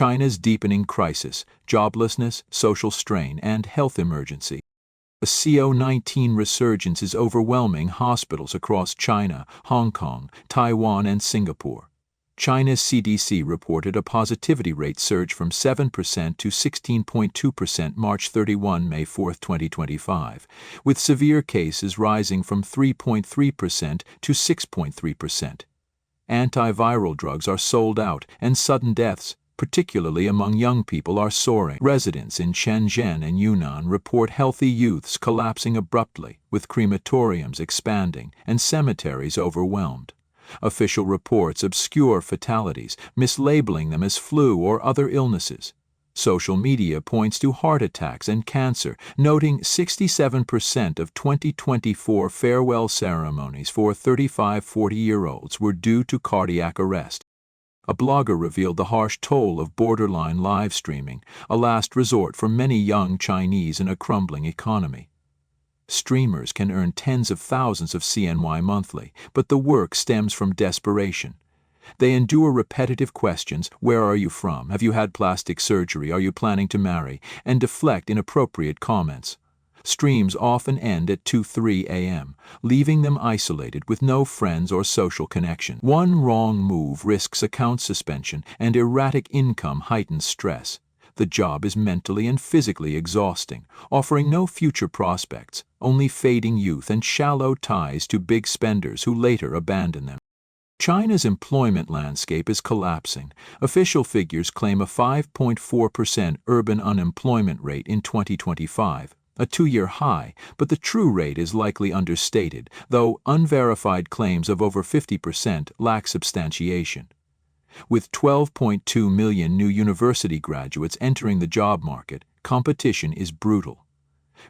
China's deepening crisis, joblessness, social strain, and health emergency. A COVID-19 resurgence is overwhelming hospitals across China, Hong Kong, Taiwan, and Singapore. China's CDC reported a positivity rate surge from 7% to 16.2% March 31, May 4, 2025, with severe cases rising from 3.3% to 6.3%. Antiviral drugs are sold out, and sudden deaths, particularly among young people, are soaring. Residents in Shenzhen and Yunnan report healthy youths collapsing abruptly, with crematoriums expanding and cemeteries overwhelmed. Official reports obscure fatalities, mislabeling them as flu or other illnesses. Social media points to heart attacks and cancer, noting 67% of 2024 farewell ceremonies for 35-40-year-olds were due to cardiac arrest. A blogger revealed the harsh toll of borderline live streaming, a last resort for many young Chinese in a crumbling economy. Streamers can earn tens of thousands of CNY monthly, but the work stems from desperation. They endure repetitive questions: where are you from? Have you had plastic surgery? Are you planning to marry? And deflect inappropriate comments. Streams often end at 2-3 a.m., leaving them isolated with no friends or social connection. One wrong move risks account suspension, and erratic income heightens stress. The job is mentally and physically exhausting, offering no future prospects, only fading youth and shallow ties to big spenders who later abandon them. China's employment landscape is collapsing. Official figures claim a 5.4% urban unemployment rate in 2025, a two-year high, but the true rate is likely understated, though unverified claims of over 50% lack substantiation. With 12.2 million new university graduates entering the job market, competition is brutal.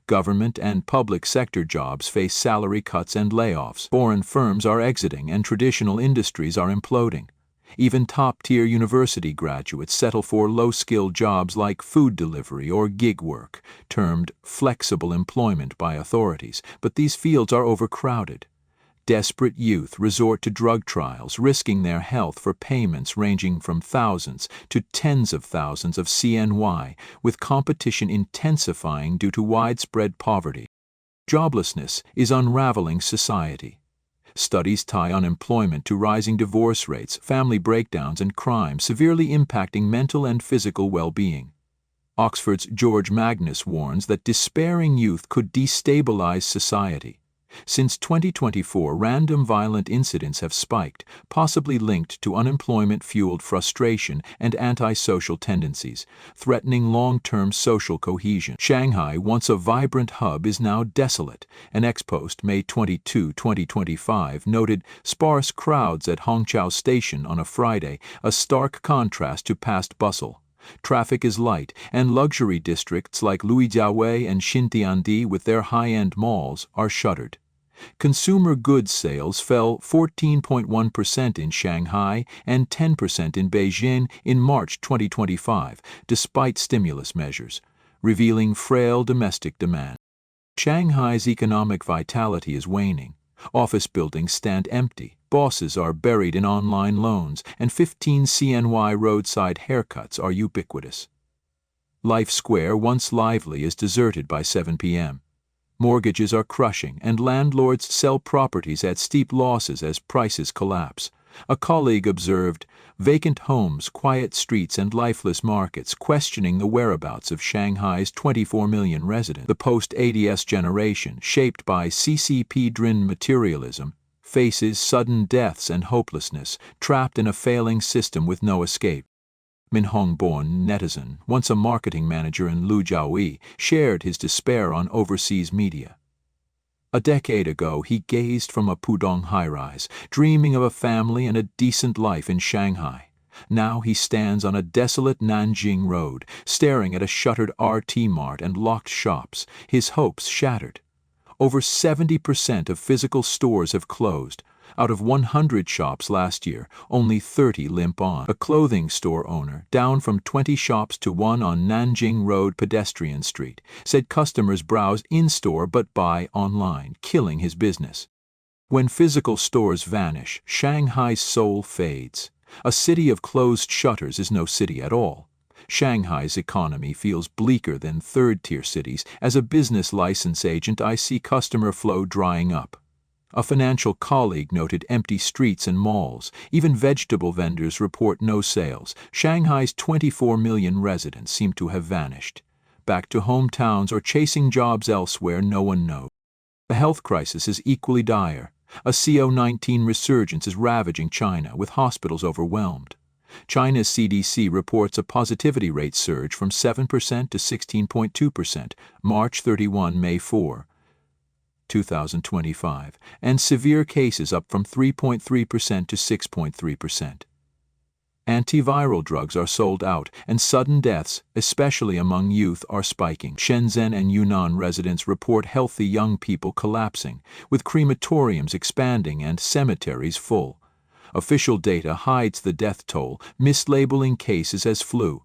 Government and public sector jobs face salary cuts and layoffs. Foreign firms are exiting and traditional industries are imploding. Even top-tier university graduates settle for low-skilled jobs like food delivery or gig work, termed flexible employment by authorities, but these fields are overcrowded. Desperate youth resort to drug trials, risking their health for payments ranging from thousands to tens of thousands of CNY, with competition intensifying due to widespread poverty. Joblessness is unraveling society. Studies tie unemployment to rising divorce rates, family breakdowns, and crime, severely impacting mental and physical well-being. Oxford's George Magnus warns that despairing youth could destabilize society. Since 2024, random violent incidents have spiked, possibly linked to unemployment-fueled frustration and antisocial tendencies, threatening long-term social cohesion. Shanghai, once a vibrant hub, is now desolate. An ex-post, May 22, 2025, noted sparse crowds at Hongqiao Station on a Friday, a stark contrast to past bustle. Traffic is light, and luxury districts like Luijiaowei and Xintiandi with their high-end malls are shuttered. Consumer goods sales fell 14.1% in Shanghai and 10% in Beijing in March 2025, despite stimulus measures, revealing frail domestic demand. Shanghai's economic vitality is waning. Office buildings stand empty, bosses are buried in online loans, and 15 CNY roadside haircuts are ubiquitous. Life Square, once lively, is deserted by 7 p.m. Mortgages are crushing, and landlords sell properties at steep losses as prices collapse. A colleague observed, vacant homes, quiet streets, and lifeless markets, questioning the whereabouts of Shanghai's 24 million residents. The post-ADS generation, shaped by CCP-driven materialism, faces sudden deaths and hopelessness, trapped in a failing system with no escape. Minhong-born netizen, once a marketing manager in Lujiaowei, shared his despair on overseas media. A decade ago, he gazed from a Pudong high-rise, dreaming of a family and a decent life in Shanghai. Now he stands on a desolate Nanjing road, staring at a shuttered RT Mart and locked shops, his hopes shattered. Over 70% of physical stores have closed. Out of 100 shops last year, only 30 limp on. A clothing store owner, down from 20 shops to one on Nanjing Road Pedestrian Street, said customers browse in-store but buy online, killing his business. When physical stores vanish, Shanghai's soul fades. A city of closed shutters is no city at all. Shanghai's economy feels bleaker than third-tier cities. As a business license agent, I see customer flow drying up. A financial colleague noted empty streets and malls. Even vegetable vendors report no sales. Shanghai's 24 million residents seem to have vanished. Back to hometowns or chasing jobs elsewhere, no one knows. The health crisis is equally dire. A CO-19 resurgence is ravaging China, with hospitals overwhelmed. China's CDC reports a positivity rate surge from 7% to 16.2%, March 31, May 4, 2025, and severe cases up from 3.3% to 6.3%. Antiviral drugs are sold out, and sudden deaths, especially among youth, are spiking. Shenzhen and Yunnan residents report healthy young people collapsing, with crematoriums expanding and cemeteries full. Official data hides the death toll, mislabeling cases as flu.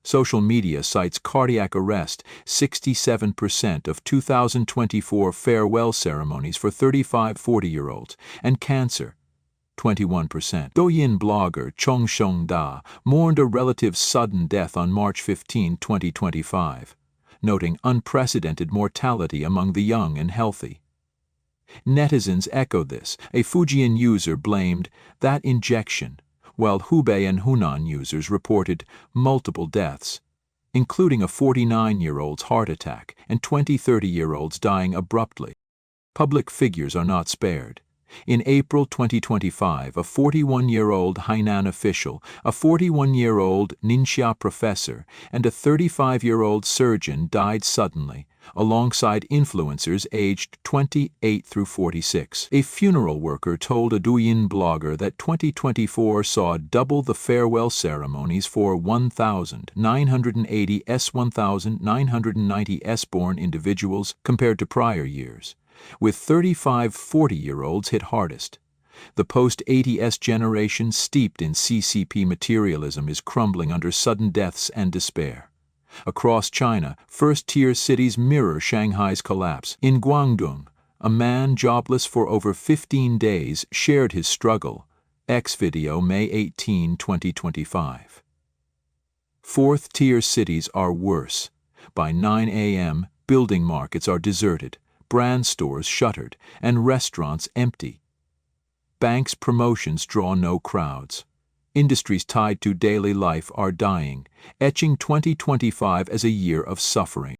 Social media cites cardiac arrest, 67% of 2024 farewell ceremonies for 35-40-year-olds, and cancer, 21%. Douyin blogger Chong Sheng Da mourned a relative's sudden death on March 15, 2025, noting unprecedented mortality among the young and healthy. Netizens echoed this. A Fujian user blamed that injection, while Hubei and Hunan users reported multiple deaths, including a 49-year-old's heart attack and 20-30-year-olds dying abruptly. Public figures are not spared. In April 2025, a 41-year-old Hainan official, a 41-year-old Ningxia professor, and a 35-year-old surgeon died suddenly, alongside influencers aged 28 through 46. A funeral worker told a Douyin blogger that 2024 saw double the farewell ceremonies for 1,980 1,990 S-born individuals compared to prior years, with 35-40-year-olds hit hardest. The post-80s generation steeped in CCP materialism is crumbling under sudden deaths and despair. Across China, first-tier cities mirror Shanghai's collapse. In Guangdong, a man jobless for over 15 days shared his struggle. X-video, May 18, 2025. Fourth-tier cities are worse. By 9 a.m., building markets are deserted, brand stores shuttered, and restaurants empty. Banks' promotions draw no crowds. Industries tied to daily life are dying, etching 2025 as a year of suffering.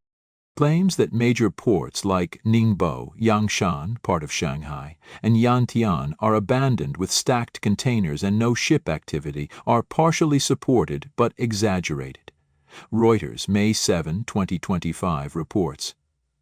Claims that major ports like Ningbo, Yangshan, part of Shanghai, and Yantian are abandoned with stacked containers and no ship activity are partially supported but exaggerated. Reuters, May 7, 2025 reports,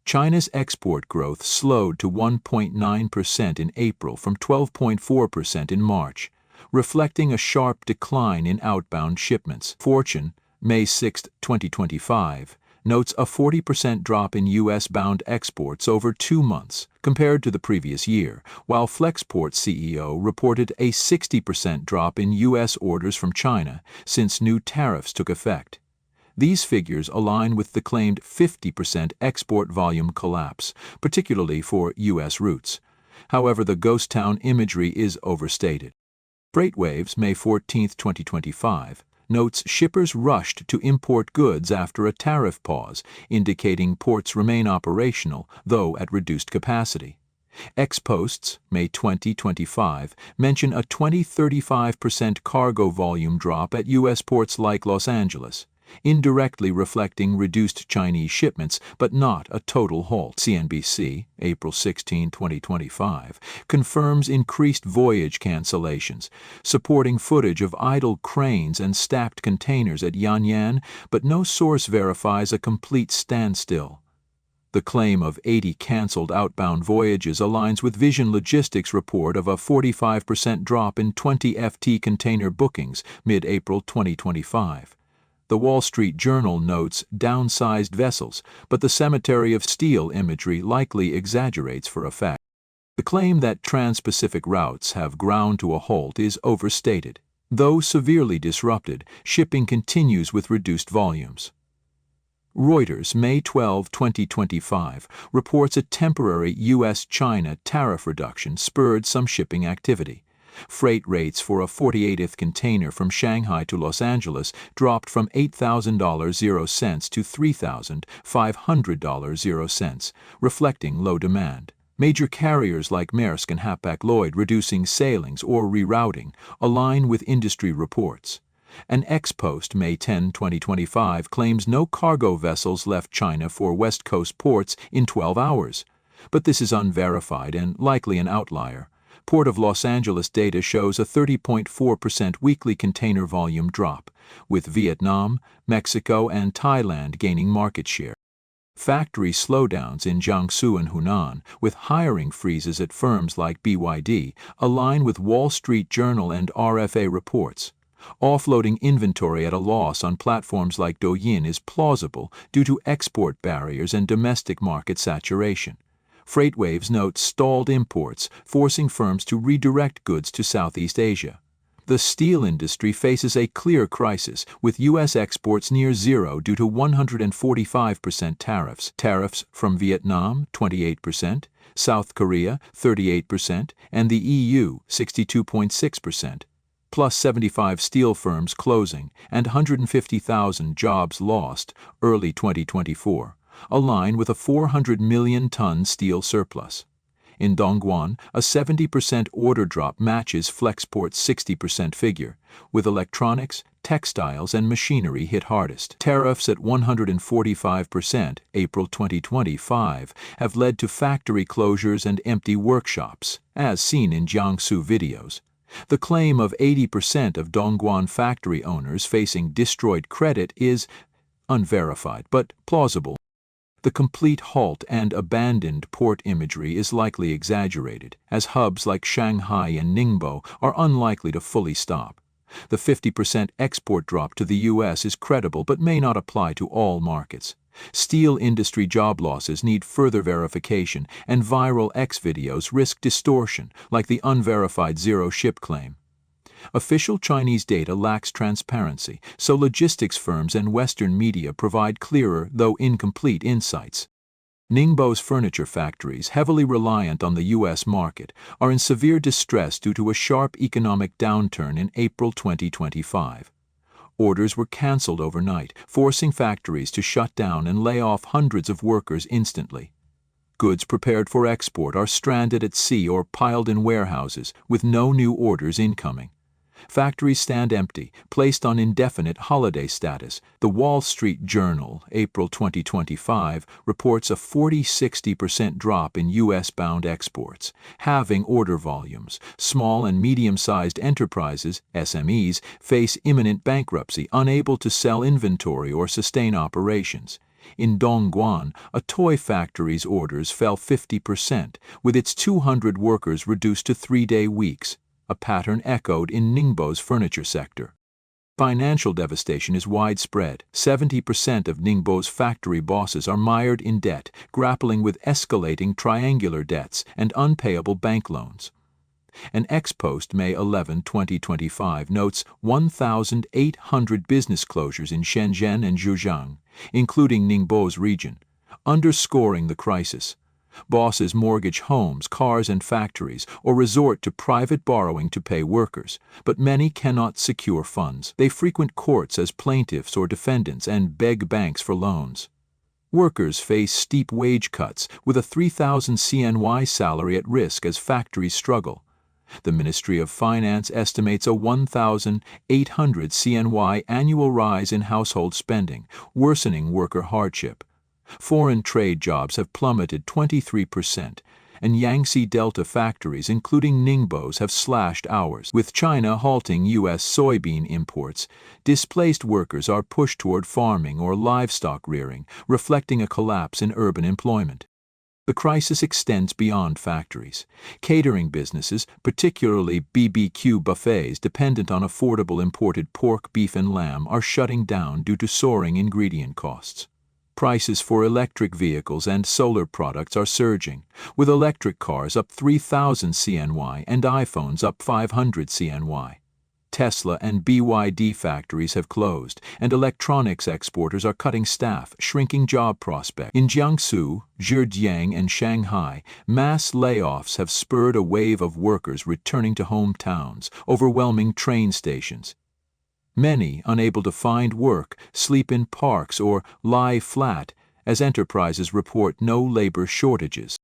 China's export growth slowed to 1.9% in April from 12.4% in March, reflecting a sharp decline in outbound shipments. Fortune, May 6, 2025, notes a 40% drop in U.S.-bound exports over 2 months compared to the previous year, while Flexport CEO reported a 60% drop in U.S. orders from China since new tariffs took effect. These figures align with the claimed 50% export volume collapse, particularly for U.S. routes. However, the ghost town imagery is overstated. Freightwaves, May 14, 2025, notes shippers rushed to import goods after a tariff pause, indicating ports remain operational, though at reduced capacity. Ex-Posts, May 2025, mention a 20-35% cargo volume drop at U.S. ports like Los Angeles, indirectly reflecting reduced Chinese shipments but not a total halt. CNBC, April 16, 2025, confirms increased voyage cancellations, supporting footage of idle cranes and stacked containers at Yanyan, but no source verifies a complete standstill. The claim of 80 canceled outbound voyages aligns with Vision Logistics' report of a 45% drop in 20 FT container bookings mid-April 2025. The Wall Street Journal notes downsized vessels, but the cemetery of steel imagery likely exaggerates for effect. The claim that trans-Pacific routes have ground to a halt is overstated. Though severely disrupted, shipping continues with reduced volumes. Reuters, May 12, 2025, reports a temporary U.S.-China tariff reduction spurred some shipping activity. Freight rates for a 48th container from Shanghai to Los Angeles dropped from $8,000 to $3,500, reflecting low demand. Major carriers like Maersk and Hapag-Lloyd reducing sailings or rerouting align with industry reports. An ex-post May 10, 2025 claims no cargo vessels left China for West Coast ports in 12 hours. But this is unverified and likely an outlier. Port of Los Angeles data shows a 30.4% weekly container volume drop, with Vietnam, Mexico, and Thailand gaining market share. Factory slowdowns in Jiangsu and Hunan, with hiring freezes at firms like BYD, align with Wall Street Journal and RFA reports. Offloading inventory at a loss on platforms like Douyin is plausible due to export barriers and domestic market saturation. FreightWaves notes stalled imports, forcing firms to redirect goods to Southeast Asia. The steel industry faces a clear crisis, with U.S. exports near zero due to 145% tariffs. Tariffs from Vietnam, 28%, South Korea, 38%, and the EU, 62.6%. Plus 75 steel firms closing and 150,000 jobs lost early 2024, align with a 400 million ton steel surplus. In Dongguan, a 70% order drop matches Flexport's 60% figure, with electronics, textiles, and machinery hit hardest. Tariffs at 145% April 2025 have led to factory closures and empty workshops, as seen in Jiangsu videos. The claim of 80% of Dongguan factory owners facing destroyed credit is unverified but plausible. The complete halt and abandoned port imagery is likely exaggerated, as hubs like Shanghai and Ningbo are unlikely to fully stop. The 50% export drop to the U.S. is credible but may not apply to all markets. Steel industry job losses need further verification, and viral X videos risk distortion, like the unverified zero-ship claim. Official Chinese data lacks transparency, so logistics firms and Western media provide clearer, though incomplete, insights. Ningbo's furniture factories, heavily reliant on the U.S. market, are in severe distress due to a sharp economic downturn in April 2025. Orders were canceled overnight, forcing factories to shut down and lay off hundreds of workers instantly. Goods prepared for export are stranded at sea or piled in warehouses, with no new orders incoming. Factories stand empty, placed on indefinite holiday status. The Wall Street Journal, April 2025, reports a 40–60% drop in U.S.-bound exports, halving order volumes. Small and medium-sized enterprises, SMEs, face imminent bankruptcy, unable to sell inventory or sustain operations. In Dongguan, a toy factory's orders fell 50%, with its 200 workers reduced to 3-day weeks, a pattern echoed in Ningbo's furniture sector. Financial devastation is widespread. 70% of Ningbo's factory bosses are mired in debt, grappling with escalating triangular debts and unpayable bank loans. An ex-post May 11, 2025 notes 1,800 business closures in Shenzhen and Zhejiang, including Ningbo's region, underscoring the crisis. Bosses mortgage homes, cars, and factories, or resort to private borrowing to pay workers, but many cannot secure funds. They frequent courts as plaintiffs or defendants and beg banks for loans. Workers face steep wage cuts, with a 3,000 CNY salary at risk as factories struggle. The Ministry of Finance estimates a 1,800 CNY annual rise in household spending, worsening worker hardship. Foreign trade jobs have plummeted 23%, and Yangtze Delta factories, including Ningbo's, have slashed hours. With China halting U.S. soybean imports, displaced workers are pushed toward farming or livestock rearing, reflecting a collapse in urban employment. The crisis extends beyond factories. Catering businesses, particularly BBQ buffets dependent on affordable imported pork, beef, and lamb, are shutting down due to soaring ingredient costs. Prices for electric vehicles and solar products are surging, with electric cars up 3,000 CNY and iPhones up 500 CNY. Tesla and BYD factories have closed, and electronics exporters are cutting staff, shrinking job prospects. In Jiangsu, Zhejiang, and Shanghai, mass layoffs have spurred a wave of workers returning to hometowns, overwhelming train stations. Many, unable to find work, sleep in parks or lie flat as enterprises report no labor shortages.